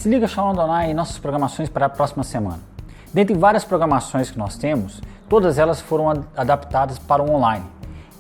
Se liga, Shalom Adonai, em nossas programações para a próxima semana. Dentre várias programações que nós temos, todas elas foram adaptadas para o online.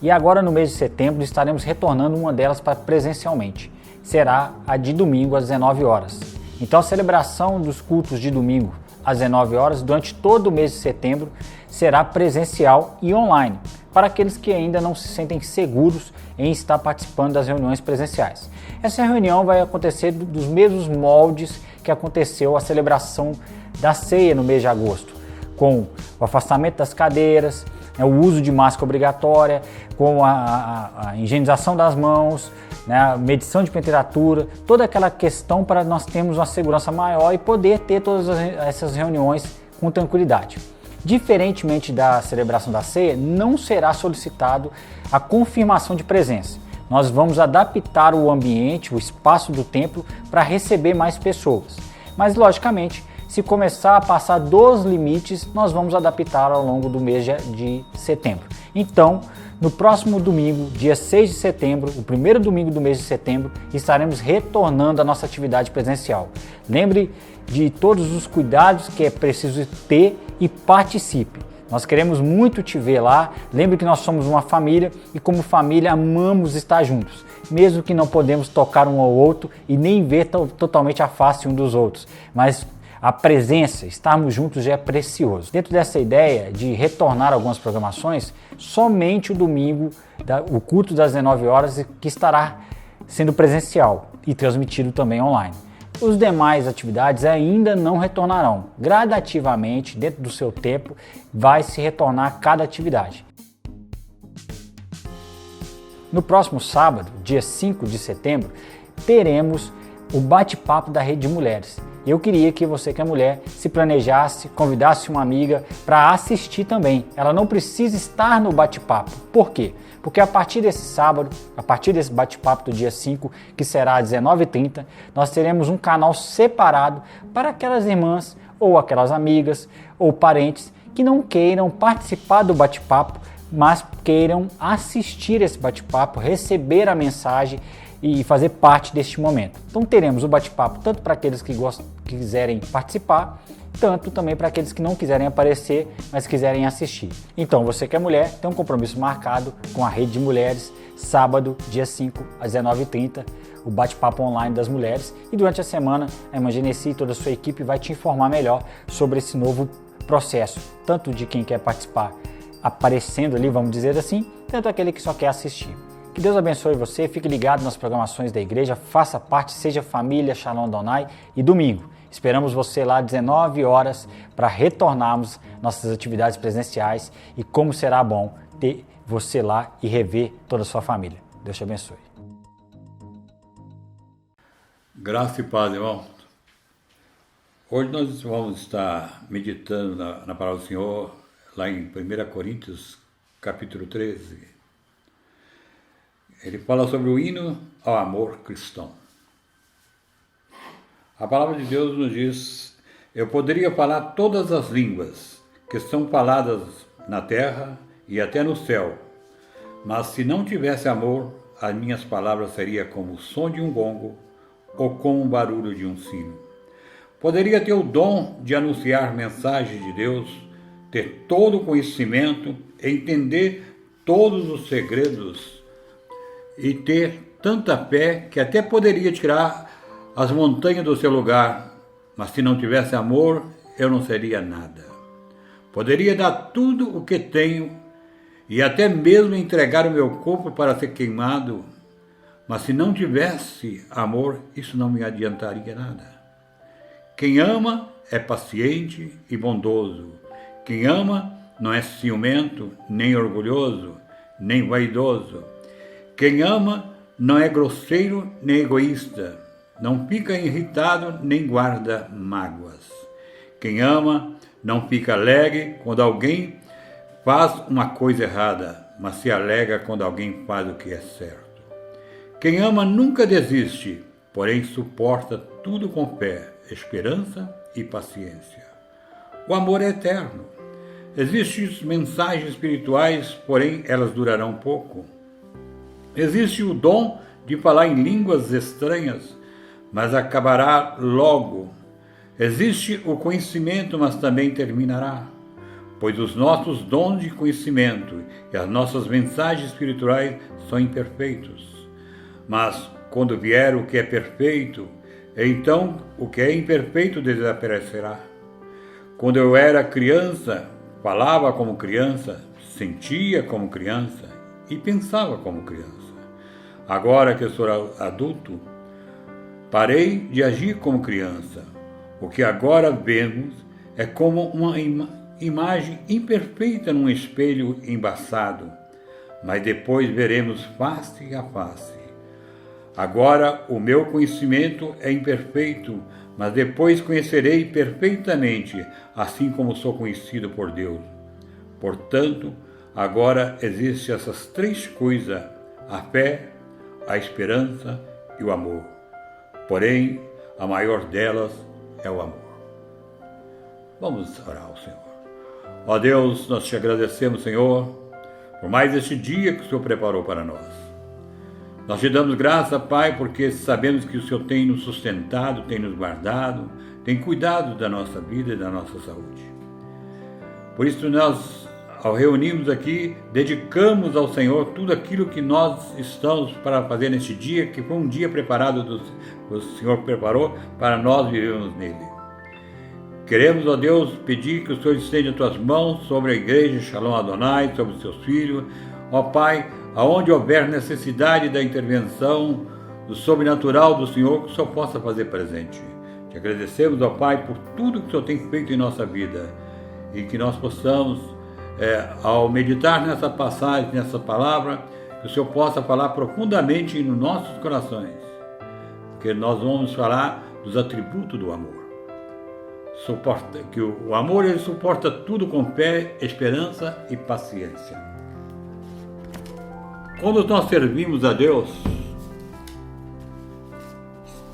E agora no mês de setembro estaremos retornando uma delas para presencialmente. Será a de domingo às 19 horas. Então a celebração dos cultos de domingo às 19 horas durante todo o mês de setembro será presencial e online, para aqueles que ainda não se sentem seguros em estar participando das reuniões presenciais. Essa reunião vai acontecer dos mesmos moldes que aconteceu a celebração da ceia no mês de agosto, com o afastamento das cadeiras, o uso de máscara obrigatória, com a higienização das mãos, a medição de temperatura, toda aquela questão para nós termos uma segurança maior e poder ter todas essas reuniões com tranquilidade. Diferentemente da celebração da ceia, não será solicitado a confirmação de presença. Nós vamos adaptar o ambiente, o espaço do templo para receber mais pessoas. Mas, logicamente, se começar a passar dos limites, nós vamos adaptar ao longo do mês de setembro. Então, no próximo domingo, dia 6 de setembro, o primeiro domingo do mês de setembro, estaremos retornando à nossa atividade presencial. Lembre de todos os cuidados que é preciso ter e participe. Nós queremos muito te ver lá. Lembre que nós somos uma família e como família amamos estar juntos, mesmo que não podemos tocar um ao outro e nem ver totalmente a face um dos outros, mas a presença, estarmos juntos já é precioso. Dentro dessa ideia de retornar algumas programações, somente o domingo, o culto das 19 horas, que estará sendo presencial e transmitido também online. Os demais atividades ainda não retornarão. Gradativamente, dentro do seu tempo, vai se retornar cada atividade. No próximo sábado, dia 5 de setembro, teremos o bate-papo da Rede de Mulheres. Eu queria que você que é mulher se planejasse, convidasse uma amiga para assistir também. Ela não precisa estar no bate-papo. Por quê? Porque a partir desse sábado, a partir desse bate-papo do dia 5, que será às 19h30, nós teremos um canal separado para aquelas irmãs ou aquelas amigas ou parentes que não queiram participar do bate-papo, mas queiram assistir esse bate-papo, receber a mensagem e fazer parte deste momento. Então teremos o bate-papo tanto para aqueles que quiserem participar, tanto também para aqueles que não quiserem aparecer, mas quiserem assistir. Então você que é mulher, tem um compromisso marcado com a Rede de Mulheres, sábado, dia 5, às 19h30, o bate-papo online das mulheres, e durante a semana a irmã Genesi e toda a sua equipe vai te informar melhor sobre esse novo processo, tanto de quem quer participar aparecendo ali, vamos dizer assim, tanto aquele que só quer assistir. Que Deus abençoe você, fique ligado nas programações da igreja, faça parte, seja família, Shalom Adonai, e domingo. Esperamos você lá às 19 horas para retornarmos nossas atividades presenciais e como será bom ter você lá e rever toda a sua família. Deus te abençoe. Graça e paz, irmão. Hoje nós vamos estar meditando na palavra do Senhor, lá em 1 Coríntios, capítulo 13. Ele fala sobre o hino ao amor cristão. A palavra de Deus nos diz: eu poderia falar todas as línguas que são faladas na terra e até no céu, mas se não tivesse amor, as minhas palavras seriam como o som de um gongo ou como o barulho de um sino. Poderia ter o dom de anunciar mensagens de Deus, ter todo o conhecimento, entender todos os segredos e ter tanta fé que até poderia tirar as montanhas do seu lugar, mas se não tivesse amor, eu não seria nada. Poderia dar tudo o que tenho e até mesmo entregar o meu corpo para ser queimado, mas se não tivesse amor, isso não me adiantaria nada. Quem ama é paciente e bondoso. Quem ama não é ciumento, nem orgulhoso, nem vaidoso. Quem ama não é grosseiro nem egoísta, não fica irritado nem guarda mágoas. Quem ama não fica alegre quando alguém faz uma coisa errada, mas se alegra quando alguém faz o que é certo. Quem ama nunca desiste, porém suporta tudo com fé, esperança e paciência. O amor é eterno. Existem mensagens espirituais, porém elas durarão pouco. Existe o dom de falar em línguas estranhas, mas acabará logo. Existe o conhecimento, mas também terminará. Pois os nossos dons de conhecimento e as nossas mensagens espirituais são imperfeitos. Mas quando vier o que é perfeito, então o que é imperfeito desaparecerá. Quando eu era criança, falava como criança, sentia como criança e pensava como criança. Agora que eu sou adulto, parei de agir como criança. O que agora vemos é como uma imagem imperfeita num espelho embaçado, mas depois veremos face a face. Agora o meu conhecimento é imperfeito, mas depois conhecerei perfeitamente, assim como sou conhecido por Deus. Portanto, agora existem essas três coisas: a fé, a esperança e o amor. Porém, a maior delas é o amor. Vamos orar ao Senhor. Ó Deus, nós te agradecemos, Senhor, por mais este dia que o Senhor preparou para nós. Nós te damos graça, Pai, porque sabemos que o Senhor tem nos sustentado, tem nos guardado, tem cuidado da nossa vida e da nossa saúde. Por isso nós, ao reunirmos aqui, dedicamos ao Senhor tudo aquilo que nós estamos para fazer neste dia, que foi um dia preparado, o Senhor preparou para nós vivermos nele. Queremos, ó Deus, pedir que o Senhor estenda as tuas mãos sobre a igreja Shalom Adonai, sobre os seus filhos. Ó Pai, aonde houver necessidade da intervenção do sobrenatural do Senhor, que o Senhor possa fazer presente. Te agradecemos, ó Pai, por tudo que o Senhor tem feito em nossa vida e que nós possamos, ao meditar nessa passagem, nessa palavra, que o Senhor possa falar profundamente nos nossos corações, porque nós vamos falar dos atributos do amor. Que o amor ele suporta tudo com fé, esperança e paciência. Quando nós servimos a Deus,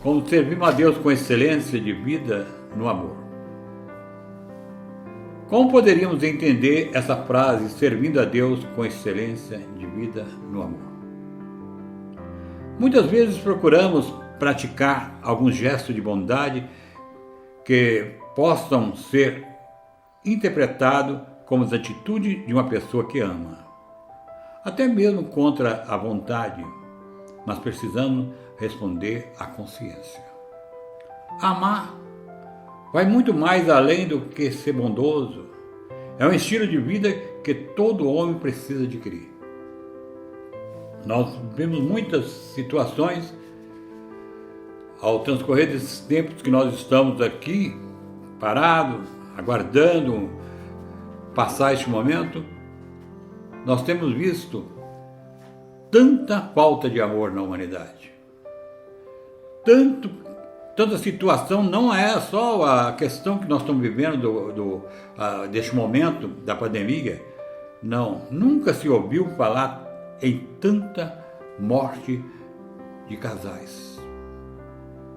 quando servimos a Deus com excelência de vida no amor, como poderíamos entender essa frase, servindo a Deus com excelência de vida no amor? Muitas vezes procuramos praticar alguns gestos de bondade que possam ser interpretados como as atitudes de uma pessoa que ama, até mesmo contra a vontade, mas precisamos responder à consciência. Amar vai muito mais além do que ser bondoso. É um estilo de vida que todo homem precisa adquirir. Nós vemos muitas situações ao transcorrer desses tempos que nós estamos aqui, parados, aguardando passar este momento, nós temos visto tanta falta de amor na humanidade. Tanta situação, não é só a questão que nós estamos vivendo deste momento da pandemia. Não, nunca se ouviu falar em tanta morte de casais.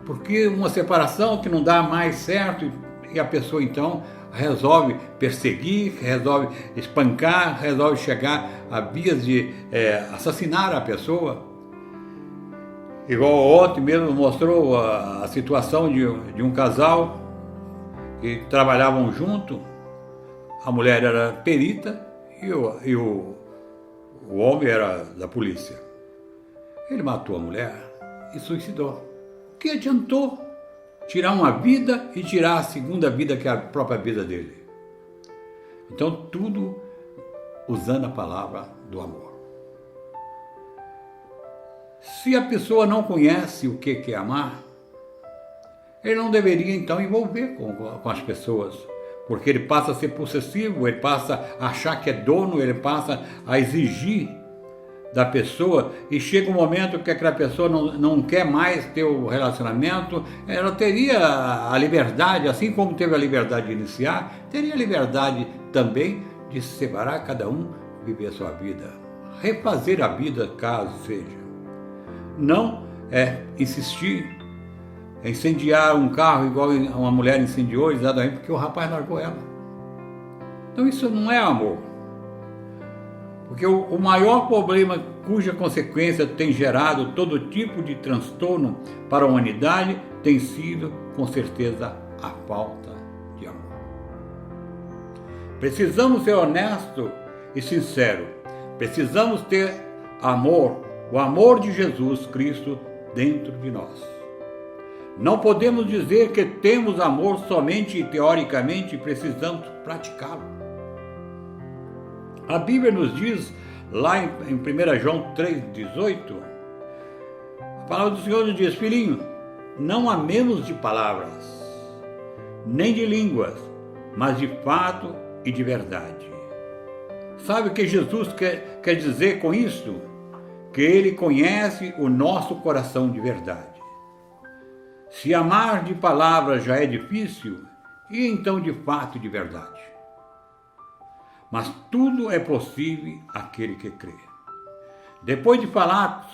Porque uma separação que não dá mais certo e a pessoa então resolve perseguir, resolve espancar, resolve chegar a vias de assassinar a pessoa. Igual ontem mesmo mostrou a situação de um casal que trabalhavam junto, a mulher era perita e o homem era da polícia. Ele matou a mulher e suicidou. O que adiantou tirar uma vida e tirar a segunda vida, que é a própria vida dele? Então, tudo usando a palavra do amor. Se a pessoa não conhece o que é amar, ele não deveria, então, envolver com as pessoas, porque ele passa a ser possessivo, ele passa a achar que é dono, ele passa a exigir da pessoa, e chega um momento que aquela pessoa não quer mais ter o relacionamento. Ela teria a liberdade, assim como teve a liberdade de iniciar, teria a liberdade também de se separar, cada um viver a sua vida, refazer a vida caso seja. Não insistir, incendiar um carro igual uma mulher incendiou, exatamente porque o rapaz largou ela. Então isso não é amor. Porque o maior problema cuja consequência tem gerado todo tipo de transtorno para a humanidade tem sido, com certeza, a falta de amor. Precisamos ser honestos e sinceros. Precisamos ter amor, o amor de Jesus Cristo dentro de nós. Não podemos dizer que temos amor somente teoricamente, precisamos praticá-lo. A Bíblia nos diz, lá em 1 João 3,18, a palavra do Senhor nos diz: filhinho, não amemos de palavras, nem de línguas, mas de fato e de verdade. Sabe o que Jesus quer dizer com isso? Que Ele conhece o nosso coração de verdade. Se amar de palavras já é difícil, e então de fato e de verdade? Mas tudo é possível àquele que crê. Depois de falar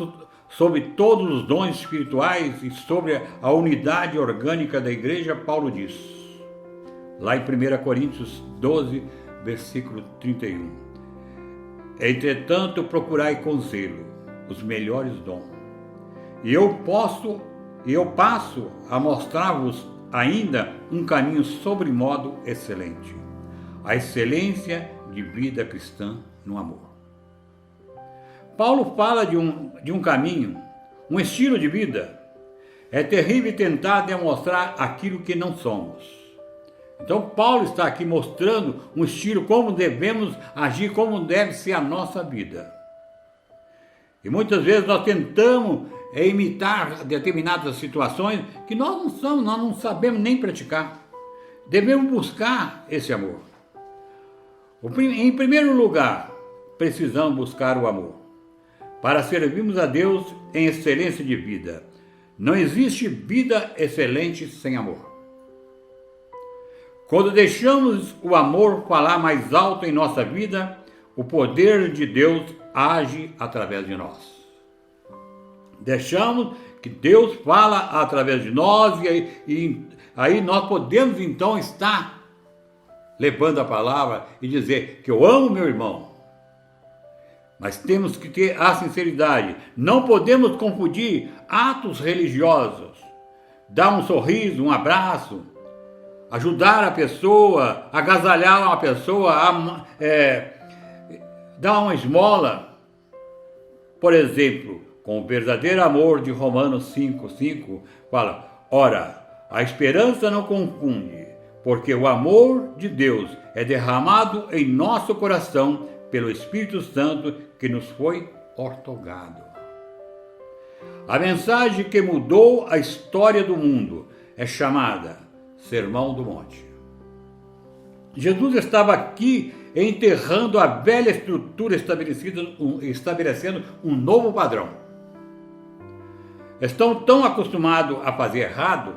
sobre todos os dons espirituais e sobre a unidade orgânica da igreja, Paulo diz, lá em 1 Coríntios 12, versículo 31, entretanto procurai com zelo os melhores dons, e eu passo a mostrar-vos ainda um caminho sobremodo excelente, a excelência de vida cristã no amor. Paulo fala de um caminho, um estilo de vida. É terrível tentar demonstrar aquilo que não somos. Então Paulo está aqui mostrando um estilo, como devemos agir, como deve ser a nossa vida. E muitas vezes nós tentamos imitar determinadas situações que nós não sabemos nem praticar. Devemos buscar esse amor. Em primeiro lugar, precisamos buscar o amor, para servirmos a Deus em excelência de vida. Não existe vida excelente sem amor. Quando deixamos o amor falar mais alto em nossa vida, o poder de Deus age através de nós. Deixamos que Deus fala através de nós e aí nós podemos então estar levando a palavra e dizer que eu amo meu irmão. Mas temos que ter a sinceridade. Não podemos confundir atos religiosos. Dar um sorriso, um abraço, ajudar a pessoa, agasalhar uma pessoa, dar uma esmola. Por exemplo, com o verdadeiro amor de Romanos 5,5, fala: ora, a esperança não confunde, porque o amor de Deus é derramado em nosso coração pelo Espírito Santo que nos foi outorgado. A mensagem que mudou a história do mundo é chamada Sermão do Monte. Jesus estava aqui enterrando a velha estrutura estabelecendo um novo padrão. Estamos tão acostumados a fazer errado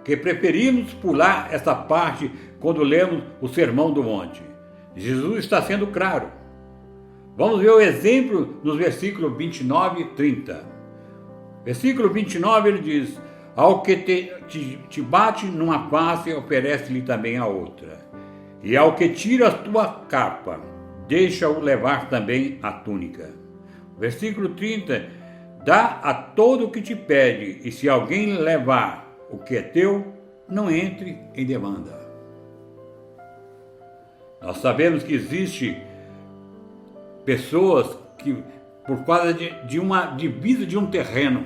que preferimos pular essa parte quando lemos o Sermão do Monte. Jesus está sendo claro. Vamos ver o exemplo nos versículos 29 e 30. Versículo 29 ele diz: ao que te bate numa face, oferece-lhe também a outra. E ao que tira a tua capa, deixa-o levar também a túnica. Versículo 30, dá a todo o que te pede, e se alguém levar o que é teu, não entre em demanda. Nós sabemos que existe pessoas que, por causa de uma divisa de um terreno,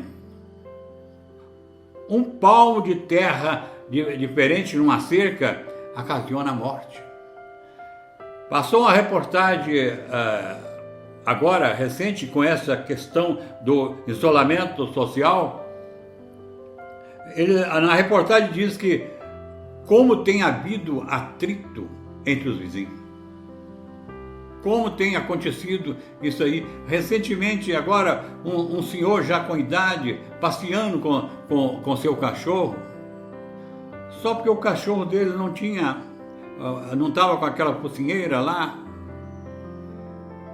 um palmo de terra diferente numa cerca, ocasiona a morte. Passou uma reportagem agora recente com essa questão do isolamento social. Na reportagem diz que como tem havido atrito entre os vizinhos. Como tem acontecido isso aí. Recentemente, agora, um senhor já com idade, passeando com seu cachorro, só porque o cachorro dele não estava com aquela focinheira lá,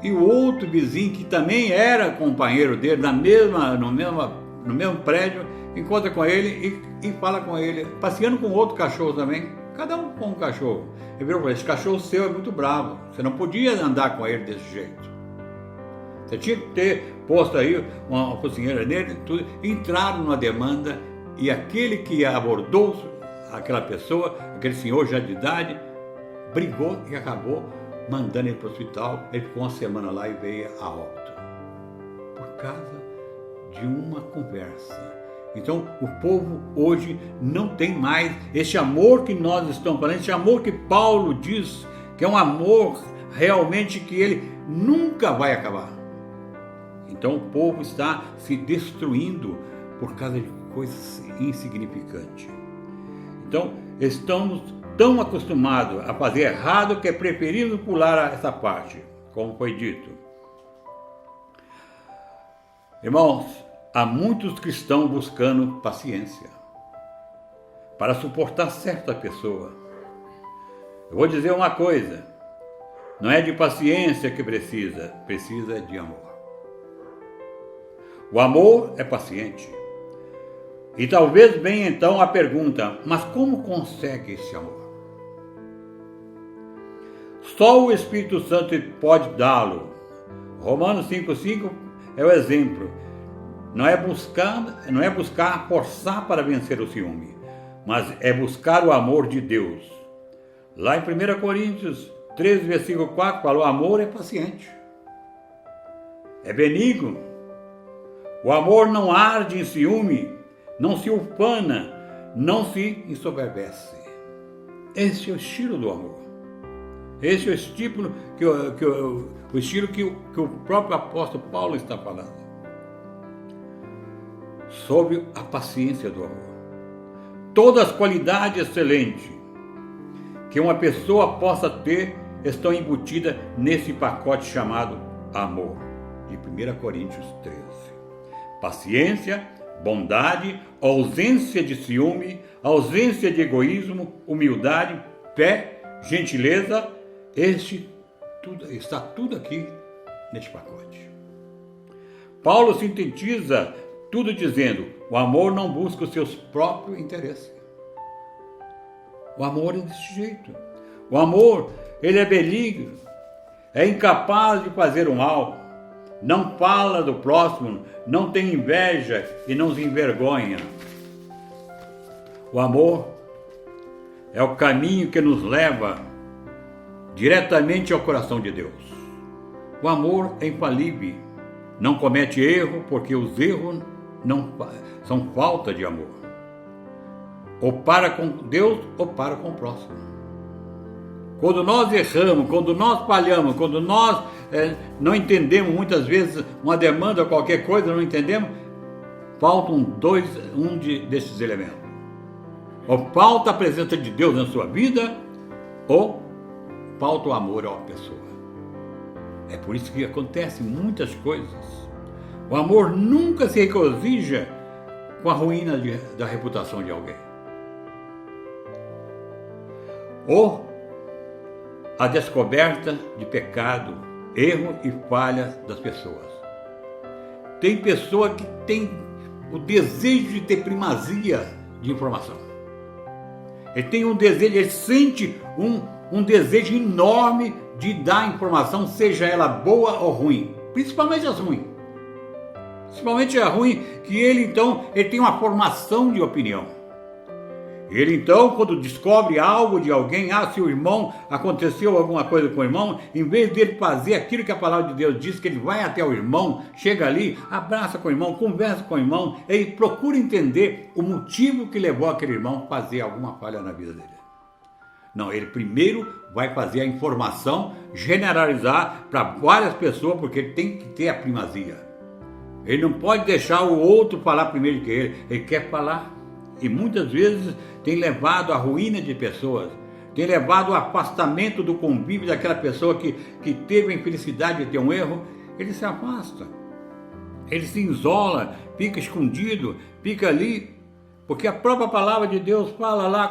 e o outro vizinho, que também era companheiro dele, no mesmo prédio, encontra com ele e fala com ele, passeando com outro cachorro também, cada um com um cachorro. Ele virou para ele: esse cachorro seu é muito bravo, você não podia andar com ele desse jeito. Você tinha que ter posto aí uma focinheira nele, tudo. Entraram numa demanda e aquele que abordou aquela pessoa, aquele senhor já de idade, brigou e acabou mandando ele para o hospital. Ele ficou uma semana lá e veio a óbito. Por causa de uma conversa. Então, o povo hoje não tem mais esse amor que nós estamos falando, esse amor que Paulo diz, que é um amor realmente que ele nunca vai acabar. Então, o povo está se destruindo por causa de coisas insignificantes. Então, estamos tão acostumados a fazer errado que é preferível pular essa parte, como foi dito. Irmãos, há muitos cristãos buscando paciência para suportar certa pessoa. Eu vou dizer uma coisa, não é de paciência que precisa de amor. O amor é paciente. E talvez venha então a pergunta, mas como consegue esse amor? Só o Espírito Santo pode dá-lo. Romanos 5,5 é o exemplo. Não é buscar forçar para vencer o ciúme, mas é buscar o amor de Deus. Lá em 1 Coríntios 13, versículo 4, fala: o amor é paciente, é benigno. O amor não arde em ciúme, não se ufana, não se ensoberbece. Esse é o estilo do amor. Esse é o estilo que o próprio apóstolo Paulo está falando. Sobre a paciência do amor. Todas as qualidades excelentes que uma pessoa possa ter estão embutidas nesse pacote chamado amor, de 1 Coríntios 13. Paciência, bondade, ausência de ciúme, ausência de egoísmo, humildade, fé, gentileza, está tudo aqui neste pacote. Paulo sintetiza tudo dizendo: o amor não busca os seus próprios interesses. O amor é desse jeito. O amor, ele é benigno, é incapaz de fazer o mal, não fala do próximo, não tem inveja e não se envergonha. O amor é o caminho que nos leva diretamente ao coração de Deus. O amor é infalível, não comete erro, porque os erros não são falta de amor. Ou para com Deus ou para com o próximo. Quando nós erramos, quando nós falhamos, quando nós não entendemos muitas vezes uma demanda ou qualquer coisa, não entendemos, faltam desses elementos. Ou falta a presença de Deus na sua vida, ou falta o amor a uma pessoa. É por isso que acontecem muitas coisas. O amor nunca se regozija com a ruína da reputação de alguém. Ou a descoberta de pecado, erro e falha das pessoas. Tem pessoa que tem o desejo de ter primazia de informação. Ele tem um desejo, ele sente um desejo enorme de dar informação, seja ela boa ou ruim, principalmente as ruins. Principalmente a ruim, que ele tem uma formação de opinião. Ele então, quando descobre algo de alguém, se o irmão, aconteceu alguma coisa com o irmão, em vez dele fazer aquilo que a palavra de Deus diz, que ele vai até o irmão, chega ali, abraça com o irmão, conversa com o irmão, e procura entender o motivo que levou aquele irmão a fazer alguma falha na vida dele. Não, ele primeiro vai fazer a informação, generalizar para várias pessoas, porque ele tem que ter a primazia. Ele não pode deixar o outro falar primeiro que ele quer falar. E muitas vezes tem levado à ruína de pessoas, tem levado ao afastamento do convívio daquela pessoa que teve a infelicidade de ter um erro. Ele se afasta, ele se isola, fica escondido, fica ali, porque a própria palavra de Deus fala lá,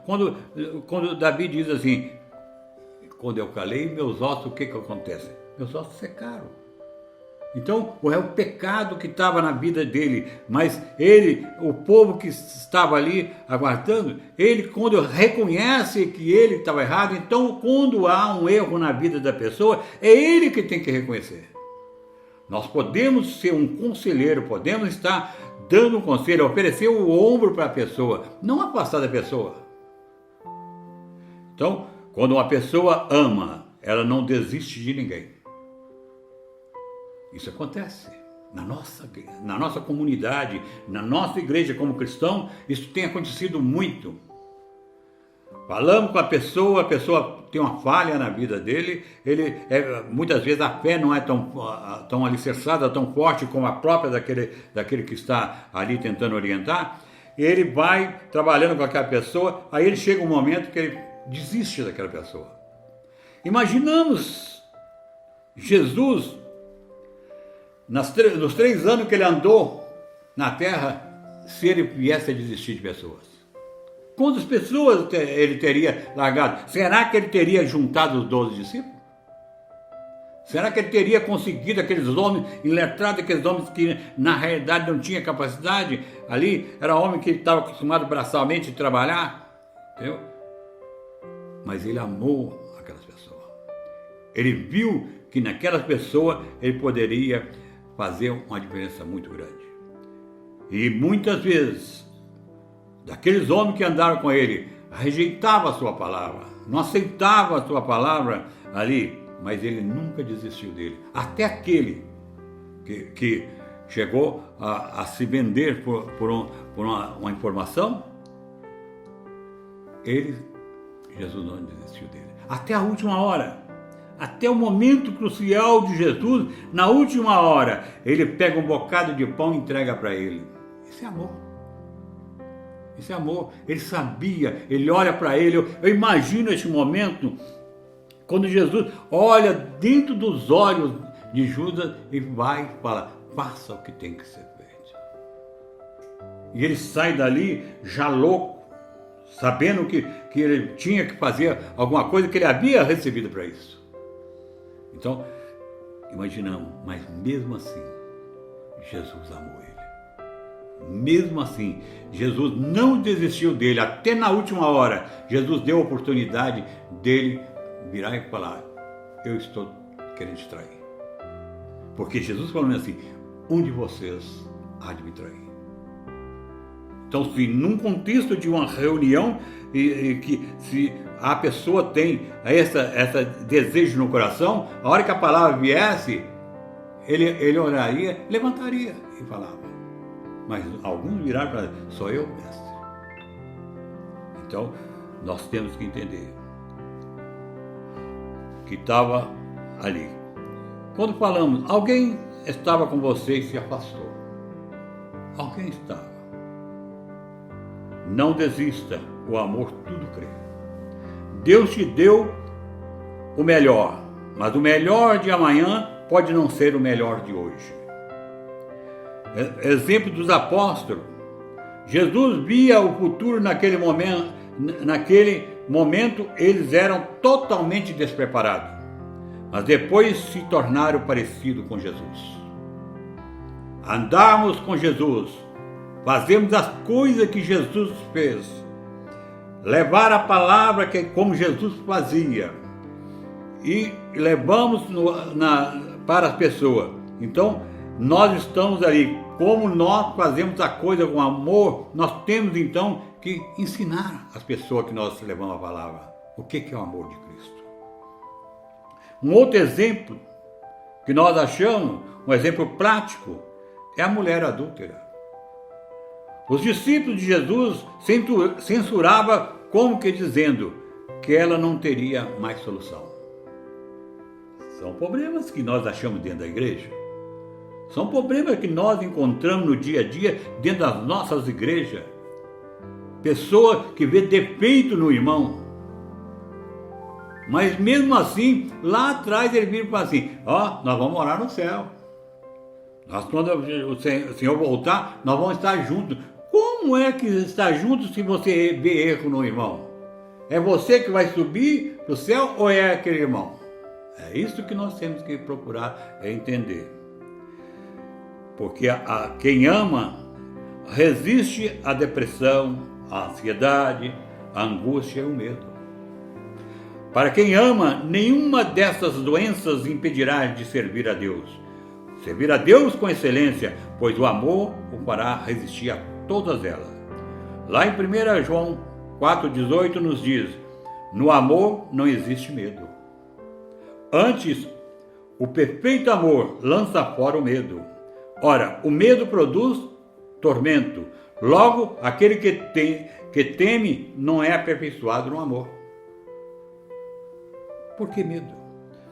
quando Davi diz assim: quando eu calei meus ossos, o que acontece? Meus ossos secaram. Então, é o pecado que estava na vida dele, mas o povo que estava ali aguardando, ele, quando reconhece que ele estava errado, então, quando há um erro na vida da pessoa, é ele que tem que reconhecer. Nós podemos ser um conselheiro, podemos estar dando um conselho, oferecer o ombro para a pessoa, não afastar da pessoa. Então, quando uma pessoa ama, ela não desiste de ninguém. Isso acontece na nossa comunidade, na nossa igreja como cristão, isso tem acontecido muito. Falamos com a pessoa tem uma falha na vida dele, muitas vezes a fé não é tão alicerçada, tão forte como a própria daquele que está ali tentando orientar. Ele vai trabalhando com aquela pessoa, aí ele chega um momento que ele desiste daquela pessoa. Imaginamos Jesus, nos 3 anos que ele andou na terra, se ele viesse a desistir de pessoas. Quantas pessoas ele teria largado? Será que ele teria juntado os 12 discípulos? Será que ele teria conseguido aqueles homens iletrados, aqueles homens que na realidade não tinham capacidade? Ali era homem que estava acostumado braçalmente a trabalhar, entendeu? Mas ele amou aquelas pessoas. Ele viu que naquelas pessoas ele poderia fazer uma diferença muito grande. E muitas vezes, daqueles homens que andaram com ele, rejeitavam a sua palavra, não aceitavam a sua palavra ali, mas ele nunca desistiu dele. Até aquele que chegou a se vender por uma informação, Jesus não desistiu dele. Até a última hora, até o momento crucial de Jesus, na última hora, ele pega um bocado de pão e entrega para ele. Isso é amor. Isso é amor. Ele sabia, ele olha para ele. Eu imagino esse momento, quando Jesus olha dentro dos olhos de Judas e vai e fala: faça o que tem que ser feito. E ele sai dali já louco, sabendo que ele tinha que fazer alguma coisa que ele havia recebido para isso. Então, imaginamos, mas mesmo assim, Jesus amou ele. Mesmo assim, Jesus não desistiu dele, até na última hora. Jesus deu a oportunidade dele virar e falar: eu estou querendo te trair. Porque Jesus falou assim: um de vocês há de me trair. Então, se num contexto de uma reunião, se a pessoa tem esse desejo no coração, a hora que a palavra viesse, ele oraria, levantaria e falava. Mas alguns viraram para ele: sou eu, mestre. Então, nós temos que entender que estava ali. Quando falamos, alguém estava com você e se afastou. Alguém estava. Não desista, o amor tudo crê. Deus te deu o melhor, mas o melhor de amanhã pode não ser o melhor de hoje. Exemplo dos apóstolos. Jesus via o futuro naquele momento eles eram totalmente despreparados, mas depois se tornaram parecidos com Jesus. Andarmos com Jesus, fazemos as coisas que Jesus fez, levar a palavra como Jesus fazia e levamos para as pessoas. Então, nós estamos ali, como nós fazemos a coisa com amor, nós temos então que ensinar as pessoas que nós levamos a palavra o que é o amor de Cristo. Um outro exemplo que nós achamos, um exemplo prático, é a mulher adúltera. Os discípulos de Jesus censuravam, como que dizendo que ela não teria mais solução. São problemas que nós achamos dentro da igreja. São problemas que nós encontramos no dia a dia dentro das nossas igrejas. Pessoa que vê defeito no irmão. Mas mesmo assim, lá atrás ele vira e fala assim: nós vamos morar no céu. Quando o Senhor voltar, nós vamos estar juntos. Como é que está junto se você vê erro no irmão? É você que vai subir para o céu ou é aquele irmão? É isso que nós temos que procurar entender. Porque quem ama resiste à depressão, à ansiedade, à angústia e ao medo. Para quem ama, nenhuma dessas doenças impedirá de servir a Deus. servir a Deus com excelência, pois o amor o fará resistir a todas elas. Lá em 1 João 4,18 nos diz: no amor não existe medo. Antes, o perfeito amor lança fora o medo. Ora, o medo produz tormento. Logo, aquele que teme não é aperfeiçoado no amor. Por que medo?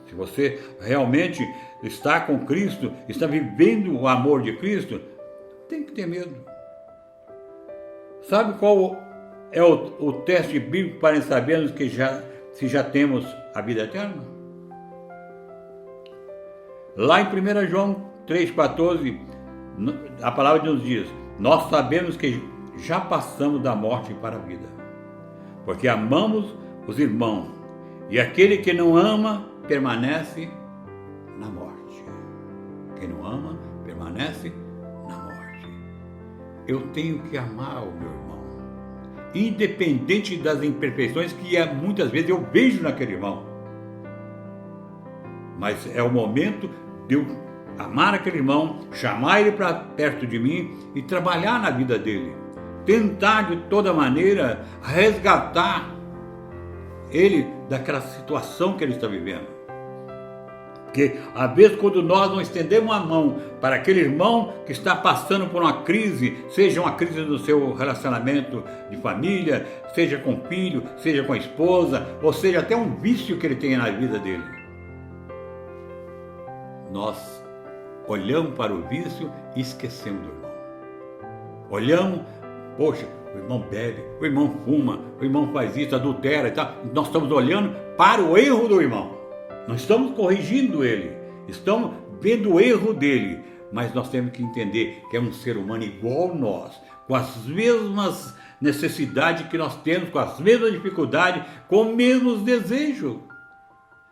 Se você realmente está com Cristo, está vivendo o amor de Cristo, tem que ter medo. Sabe qual é o teste bíblico para sabermos se já temos a vida eterna? Lá em 1 João 3,14, a palavra nos diz: nós sabemos que já passamos da morte para a vida, porque amamos os irmãos, e aquele que não ama permanece na morte. Quem não ama permanece na morte. Eu tenho que amar o meu irmão, independente das imperfeições que muitas vezes eu vejo naquele irmão. Mas é o momento de eu amar aquele irmão, chamar ele para perto de mim e trabalhar na vida dele. Tentar de toda maneira resgatar ele daquela situação que ele está vivendo. Porque às vezes quando nós não estendemos a mão para aquele irmão que está passando por uma crise, seja uma crise no seu relacionamento de família, seja com o filho, seja com a esposa, ou seja até um vício que ele tem na vida dele, nós olhamos para o vício e esquecemos do irmão. Olhamos, poxa, o irmão bebe, o irmão fuma, o irmão faz isso, adultera e tal. Nós estamos olhando para o erro do irmão. Não estamos corrigindo ele, estamos vendo o erro dele. Mas nós temos que entender que é um ser humano igual a nós, com as mesmas necessidades que nós temos, com as mesmas dificuldades, com os mesmos desejos.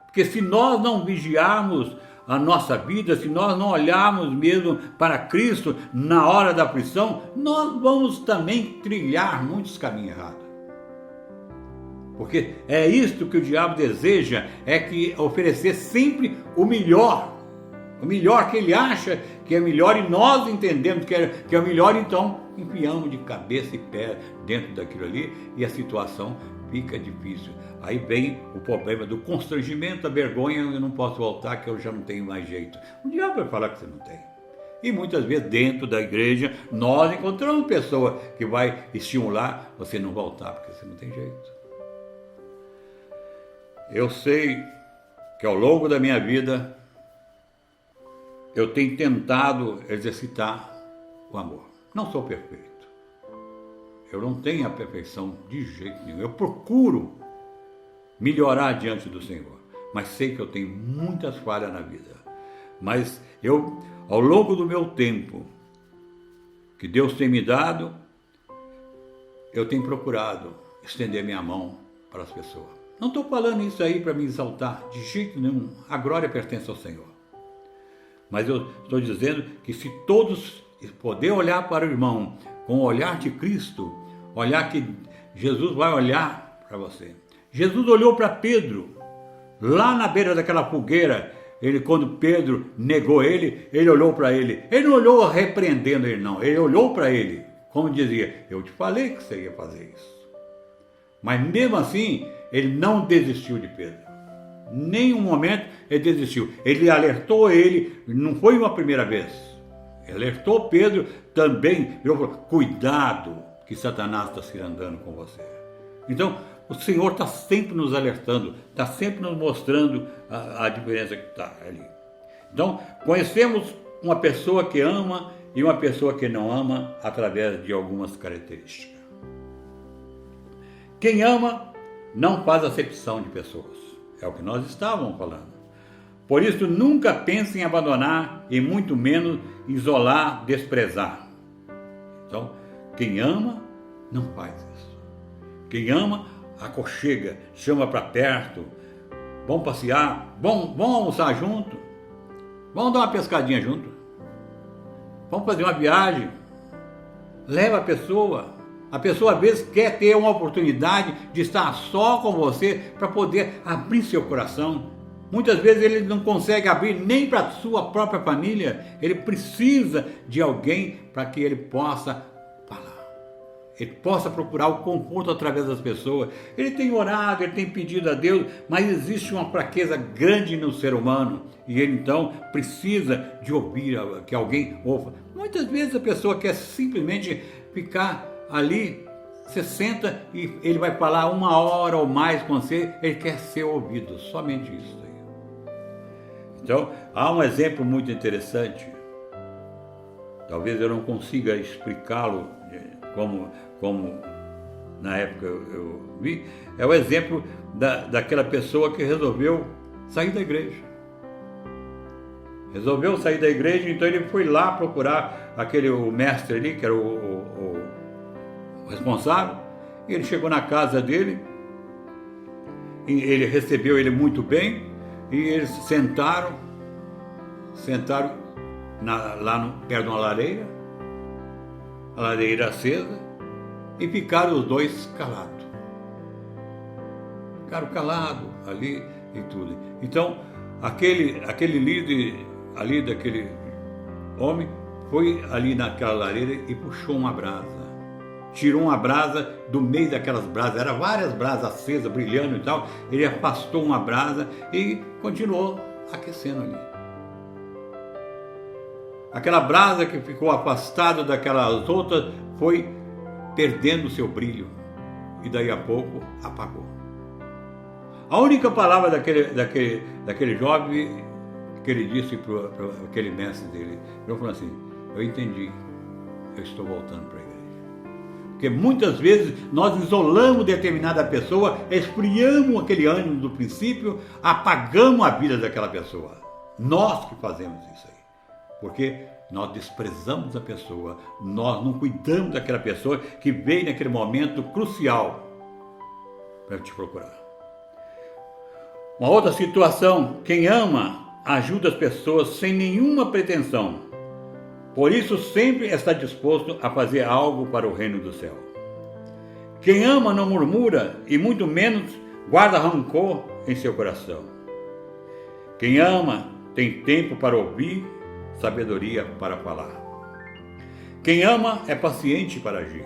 Porque se nós não vigiarmos a nossa vida, se nós não olharmos mesmo para Cristo na hora da aflição, nós vamos também trilhar muitos caminhos errados. Porque é isto que o diabo deseja, é que oferecer sempre o melhor que ele acha que é melhor, e nós entendemos que é o melhor, então enfiamos de cabeça e pé dentro daquilo ali e a situação fica difícil. Aí vem o problema do constrangimento, a vergonha: eu não posso voltar, que eu já não tenho mais jeito. O diabo vai falar que você não tem. E muitas vezes dentro da igreja nós encontramos pessoa que vai estimular você não voltar, porque você não tem jeito. Eu sei que ao longo da minha vida eu tenho tentado exercitar o amor. Não sou perfeito. Eu não tenho a perfeição de jeito nenhum. Eu procuro melhorar diante do Senhor, mas sei que eu tenho muitas falhas na vida. Mas eu, ao longo do meu tempo que Deus tem me dado, eu tenho procurado estender minha mão para as pessoas. Não estou falando isso aí para me exaltar, de jeito nenhum. A glória pertence ao Senhor. Mas eu estou dizendo que se todos puder olhar para o irmão com o olhar de Cristo, olhar que Jesus vai olhar para você. Jesus olhou para Pedro, lá na beira daquela fogueira. Quando Pedro negou ele olhou para ele. Ele não olhou repreendendo ele, não. Ele olhou para ele, como dizia: eu te falei que você ia fazer isso. Mas mesmo assim, ele não desistiu de Pedro. Nenhum momento ele desistiu. Ele alertou ele, não foi uma primeira vez. Ele alertou Pedro também. Ele falou: cuidado, que Satanás está se andando com você. Então, o Senhor está sempre nos alertando, está sempre nos mostrando a diferença que está ali. Então, conhecemos uma pessoa que ama e uma pessoa que não ama através de algumas características. Quem ama não faz acepção de pessoas. É o que nós estávamos falando. Por isso, nunca pense em abandonar e muito menos isolar, desprezar. Então, quem ama não faz isso. Quem ama, aconchega, chama para perto. Vamos passear, vamos almoçar junto, vamos dar uma pescadinha junto, vamos fazer uma viagem. Leva a pessoa. A pessoa às vezes quer ter uma oportunidade de estar só com você para poder abrir seu coração Muitas vezes ele não consegue abrir nem para a sua própria família. Ele precisa de alguém para que ele possa falar. Ele possa procurar o conforto através das pessoas. Ele tem orado, ele tem pedido a Deus, mas existe uma fraqueza grande no ser humano. E ele então precisa de ouvir, que alguém ouça. Muitas vezes a pessoa quer simplesmente ficar ali. Você senta e ele vai falar 1 hora ou mais com você, ele quer ser ouvido, somente isso aí. Então, há um exemplo muito interessante, talvez eu não consiga explicá-lo como na época eu vi, é o exemplo daquela pessoa que resolveu sair da igreja. Resolveu sair da igreja, então ele foi lá procurar o mestre ali, que era o responsável. Ele chegou na casa dele, e ele recebeu ele muito bem, e eles sentaram lá perto de uma lareira, a lareira acesa, e ficaram os dois calados. Ficaram calados ali e tudo. Então, aquele líder ali daquele homem foi ali naquela lareira e puxou uma brasa. Tirou uma brasa do meio daquelas brasas, eram várias brasas acesas, brilhando e tal. Ele afastou uma brasa e continuou aquecendo ali. Aquela brasa que ficou afastada daquelas outras foi perdendo o seu brilho e daí a pouco apagou. A única palavra daquele jovem que ele disse para aquele mestre dele, ele falou assim: eu entendi, eu estou voltando para a igreja. Porque muitas vezes nós isolamos determinada pessoa, esfriamos aquele ânimo do princípio, apagamos a vida daquela pessoa. Nós que fazemos isso aí. Porque nós desprezamos a pessoa, nós não cuidamos daquela pessoa que veio naquele momento crucial para te procurar. Uma outra situação, quem ama ajuda as pessoas sem nenhuma pretensão. Por isso sempre está disposto a fazer algo para o reino do céu. Quem ama não murmura e muito menos guarda rancor em seu coração. Quem ama tem tempo para ouvir, sabedoria para falar. Quem ama é paciente para agir.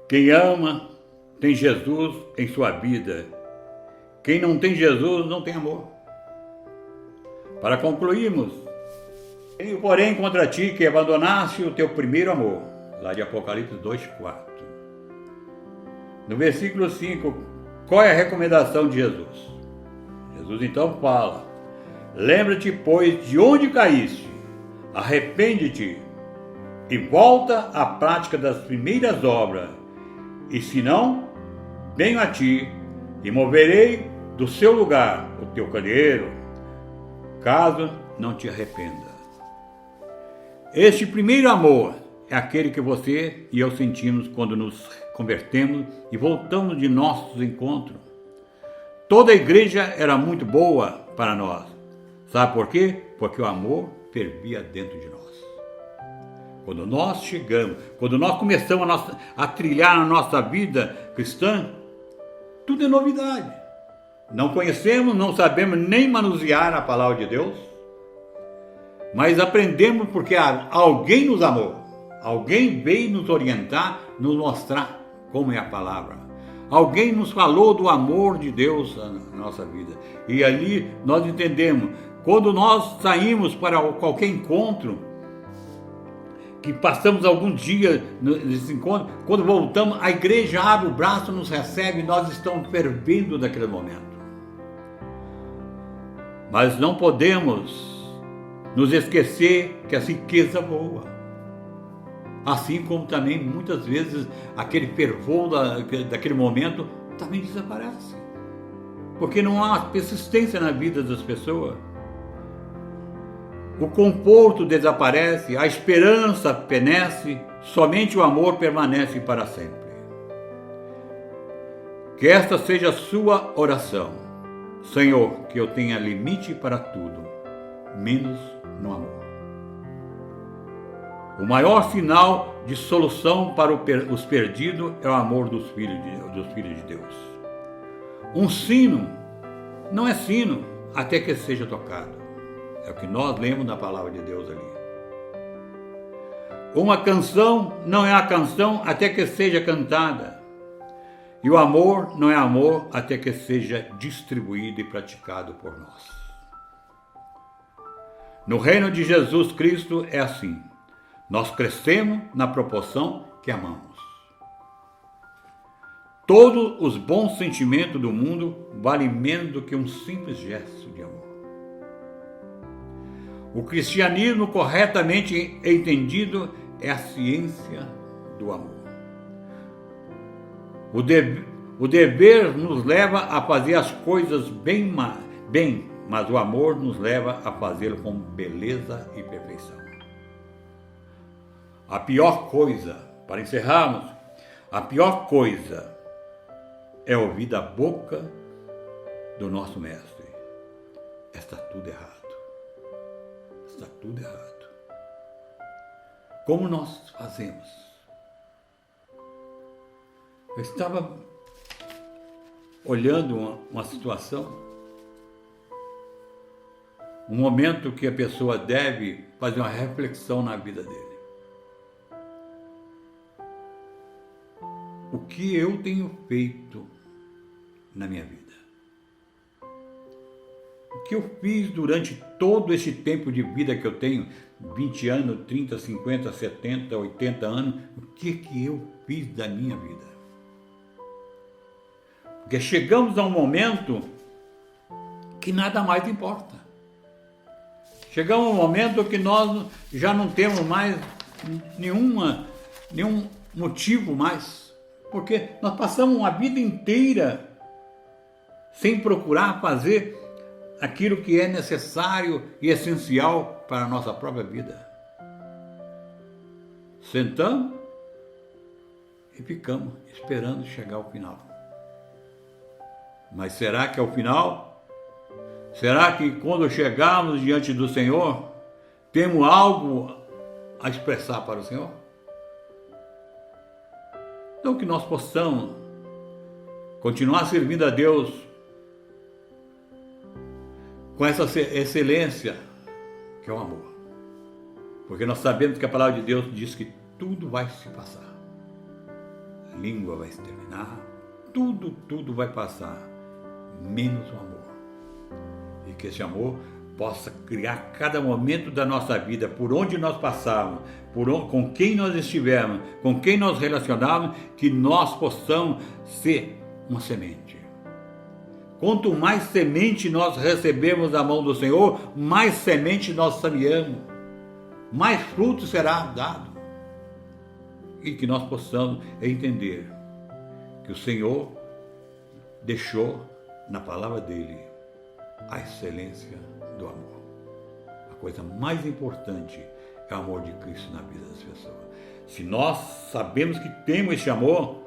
Quem ama tem Jesus em sua vida. Quem não tem Jesus não tem amor. Para concluirmos, tenho porém contra ti que abandonaste o teu primeiro amor. Lá de Apocalipse 2:4. No versículo 5, qual é a recomendação de Jesus? Jesus então fala: lembra-te, pois, de onde caíste, arrepende-te e volta à prática das primeiras obras, e se não, venho a ti e moverei do seu lugar o teu candeeiro, caso não te arrependa. Este primeiro amor é aquele que você e eu sentimos quando nos convertemos e voltamos de nossos encontros. Toda a igreja era muito boa para nós. Sabe por quê? Porque o amor fervia dentro de nós. Quando nós chegamos, quando nós começamos a trilhar a nossa vida cristã, tudo é novidade. Não conhecemos, não sabemos nem manusear a palavra de Deus, mas aprendemos porque alguém nos amou. Alguém veio nos orientar, nos mostrar como é a palavra. Alguém nos falou do amor de Deus na nossa vida. E ali nós entendemos, quando nós saímos para qualquer encontro, que passamos algum dia nesse encontro, quando voltamos, a igreja abre o braço, nos recebe, nós estamos fervendo naquele momento. Mas não podemos nos esquecer que a riqueza voa. Assim como também, muitas vezes, aquele fervor daquele momento também desaparece. Porque não há persistência na vida das pessoas. O conforto desaparece, a esperança fenece, somente o amor permanece para sempre. Que esta seja a sua oração. Senhor, que eu tenha limite para tudo, menos no amor. O maior sinal de solução para os perdidos é o amor dos filhos de Deus. Um sino não é sino até que seja tocado. É o que nós lemos na palavra de Deus ali. Uma canção não é a canção até que seja cantada. E o amor não é amor até que seja distribuído e praticado por nós. No reino de Jesus Cristo é assim. Nós crescemos na proporção que amamos. Todos os bons sentimentos do mundo valem menos do que um simples gesto de amor. O cristianismo corretamente entendido é a ciência do amor. O dever nos leva a fazer as coisas bem, mas o amor nos leva a fazê-lo com beleza e perfeição. A pior coisa, para encerrarmos, a pior coisa é ouvir da boca do nosso mestre: está tudo errado. Está tudo errado. Como nós fazemos? Eu estava olhando uma situação, um momento que a pessoa deve fazer uma reflexão na vida dele. O que eu tenho feito na minha vida? O que eu fiz durante todo esse tempo de vida que eu tenho, 20 anos, 30, 50, 70, 80 anos, o que eu fiz da minha vida? Porque chegamos a um momento que nada mais importa. Chegamos a um momento que nós já não temos mais nenhum motivo mais, porque nós passamos uma vida inteira sem procurar fazer aquilo que é necessário e essencial para a nossa própria vida. Sentamos e ficamos esperando chegar ao final. Mas será que é o final? Será que quando chegarmos diante do Senhor, temos algo a expressar para o Senhor? Então que nós possamos continuar servindo a Deus com essa excelência que é o amor. Porque nós sabemos que a palavra de Deus diz que tudo vai se passar. A língua vai se terminar, tudo vai passar, menos o amor. E que esse amor possa criar cada momento da nossa vida, por onde nós passarmos, com quem nós estivermos, com quem nós relacionarmos, que nós possamos ser uma semente. Quanto mais semente nós recebemos da mão do Senhor, mais semente nós semeamos, mais fruto será dado. E que nós possamos entender que o Senhor deixou na palavra dele a excelência do amor. A coisa mais importante é o amor de Cristo na vida das pessoas. Se nós sabemos que temos esse amor,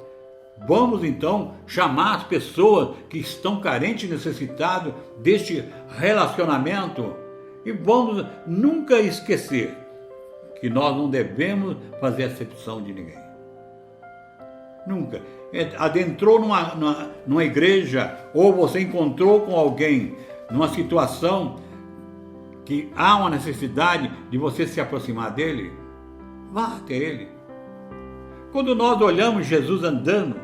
vamos então chamar as pessoas que estão carentes e necessitadas deste relacionamento e vamos nunca esquecer que nós não devemos fazer acepção de ninguém. Nunca. Adentrou numa igreja ou você encontrou com alguém numa situação que há uma necessidade de você se aproximar dele, vá até ele. Quando nós olhamos Jesus andando,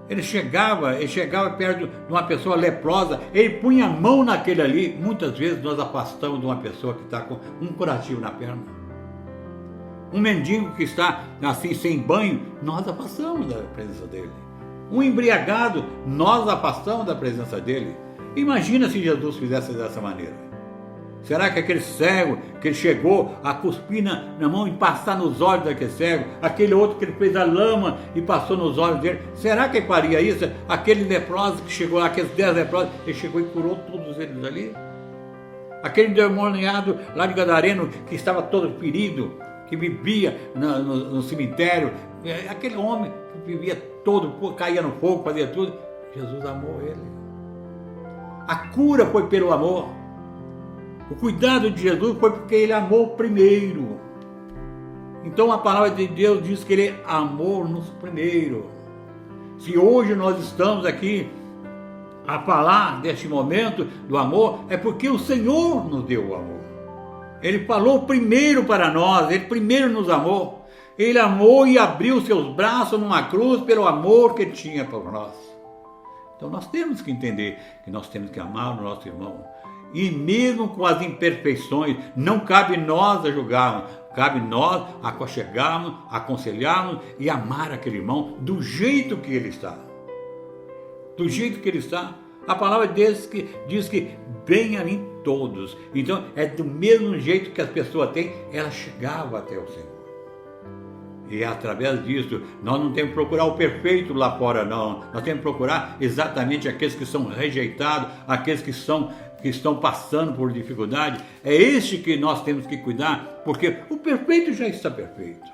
ele chegava perto de uma pessoa leprosa, ele punha a mão naquele ali. Muitas vezes nós afastamos de uma pessoa que está com um curativo na perna. Um mendigo que está assim sem banho, nós afastamos da presença dele. Um embriagado, nós afastamos da presença dele. Imagina se Jesus fizesse dessa maneira. Será que aquele cego que ele chegou a cuspir na mão e passar nos olhos daquele cego, aquele outro que ele fez a lama e passou nos olhos dele, será que ele faria isso? Aquele leproso que chegou lá, aqueles 10 leprosos, ele chegou e curou todos eles ali? Aquele endemoniado lá de Gadareno que estava todo ferido, que vivia no cemitério, aquele homem que vivia todo, caía no fogo, fazia tudo, Jesus amou ele. A cura foi pelo amor. O cuidado de Jesus foi porque ele amou primeiro. Então a palavra de Deus diz que ele amou-nos primeiro. Se hoje nós estamos aqui a falar deste momento do amor é porque o Senhor nos deu o amor. Ele falou primeiro para nós, Ele primeiro nos amou. Ele amou e abriu seus braços numa cruz pelo amor que Ele tinha por nós. Então nós temos que entender que nós temos que amar o nosso irmão. E mesmo com as imperfeições, não cabe nós a julgarmos, cabe nós aconchegarmos, aconselharmos e amar aquele irmão do jeito que ele está. Do jeito que ele está. A palavra diz que vem a mim todos. Então é do mesmo jeito que as pessoas têm, ela chegava até o Senhor. E através disso, nós não temos que procurar o perfeito lá fora, não. Nós temos que procurar exatamente aqueles que são rejeitados, aqueles que estão passando por dificuldade. É este que nós temos que cuidar, porque o perfeito já está perfeito.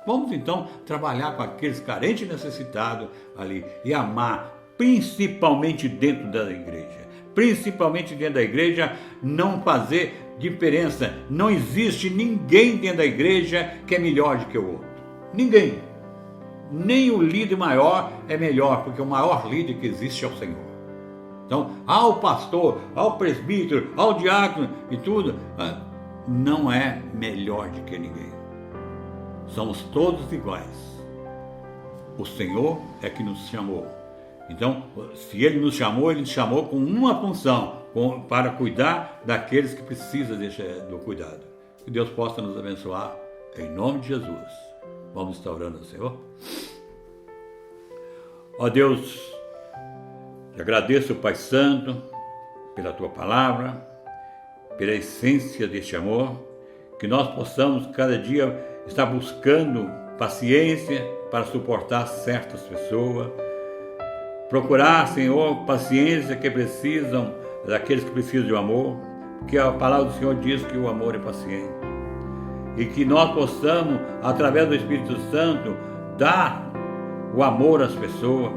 Vamos então trabalhar com aqueles carentes e necessitados ali e amar, principalmente dentro da igreja. Principalmente dentro da igreja, não fazer diferença. Não existe ninguém dentro da igreja que é melhor do que o outro. Ninguém. Nem o líder maior é melhor, porque o maior líder que existe é o Senhor. Então, ao pastor, ao presbítero, ao diácono e tudo, não é melhor do que ninguém. Somos todos iguais. O Senhor é que nos chamou. Então, se Ele nos chamou com uma função, para cuidar daqueles que precisam do cuidado. Que Deus possa nos abençoar, em nome de Jesus. Vamos estar orando ao Senhor. Ó Deus, te agradeço, Pai Santo, pela Tua palavra, pela essência deste amor, que nós possamos cada dia estar buscando paciência para suportar certas pessoas, procurar, Senhor, paciência daqueles que precisam de amor, porque a palavra do Senhor diz que o amor é paciente. E que nós possamos, através do Espírito Santo, dar o amor às pessoas,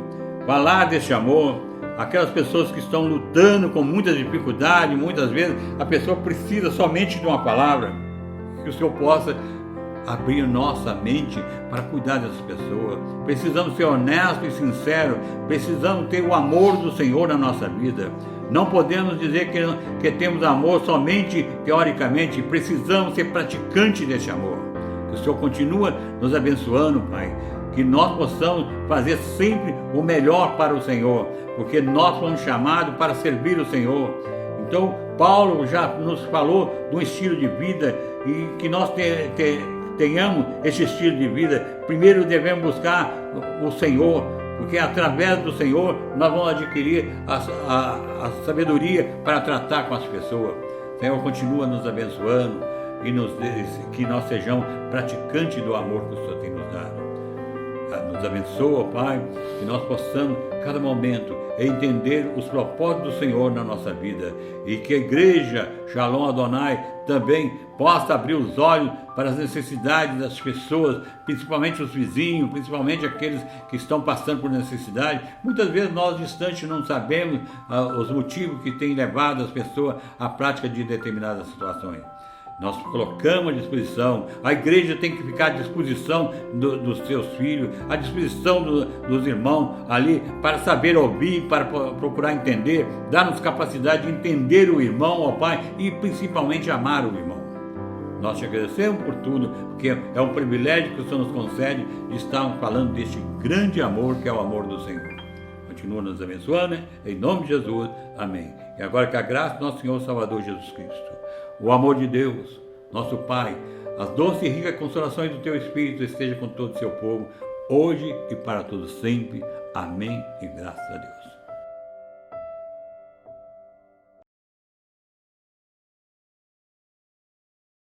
falar desse amor, aquelas pessoas que estão lutando com muitas dificuldades, muitas vezes a pessoa precisa somente de uma palavra, que o Senhor possa abrir nossa mente para cuidar dessas pessoas. Precisamos ser honestos e sinceros, precisamos ter o amor do Senhor na nossa vida. Não podemos dizer que temos amor somente teoricamente, precisamos ser praticantes desse amor. Que o Senhor continua nos abençoando, Pai, que nós possamos fazer sempre o melhor para o Senhor, porque nós fomos chamados para servir o Senhor. Então, Paulo já nos falou de um estilo de vida e que nós tenhamos esse estilo de vida. Primeiro devemos buscar o Senhor, porque através do Senhor nós vamos adquirir a sabedoria para tratar com as pessoas. O Senhor continua nos abençoando e que nós sejamos praticantes do amor que o Senhor tem nos dado. Nos abençoa, Pai, que nós possamos, cada momento, entender os propósitos do Senhor na nossa vida e que a igreja Shalom Adonai também possa abrir os olhos para as necessidades das pessoas, principalmente os vizinhos, principalmente aqueles que estão passando por necessidade. Muitas vezes nós distantes não sabemos os motivos que têm levado as pessoas à prática de determinadas situações. Nós colocamos à disposição, a igreja tem que ficar à disposição dos seus filhos, à disposição dos irmãos ali, para saber ouvir, para procurar entender, dar-nos capacidade de entender o irmão, ó Pai, e principalmente amar o irmão. Nós te agradecemos por tudo, porque é um privilégio que o Senhor nos concede de estarmos falando deste grande amor que é o amor do Senhor. Continua nos abençoando, em nome de Jesus, amém. E agora que a graça do nosso Senhor Salvador Jesus Cristo, o amor de Deus, nosso Pai, as doces e ricas consolações do Teu Espírito esteja com todo o seu povo, hoje e para todos sempre. Amém e graças a Deus.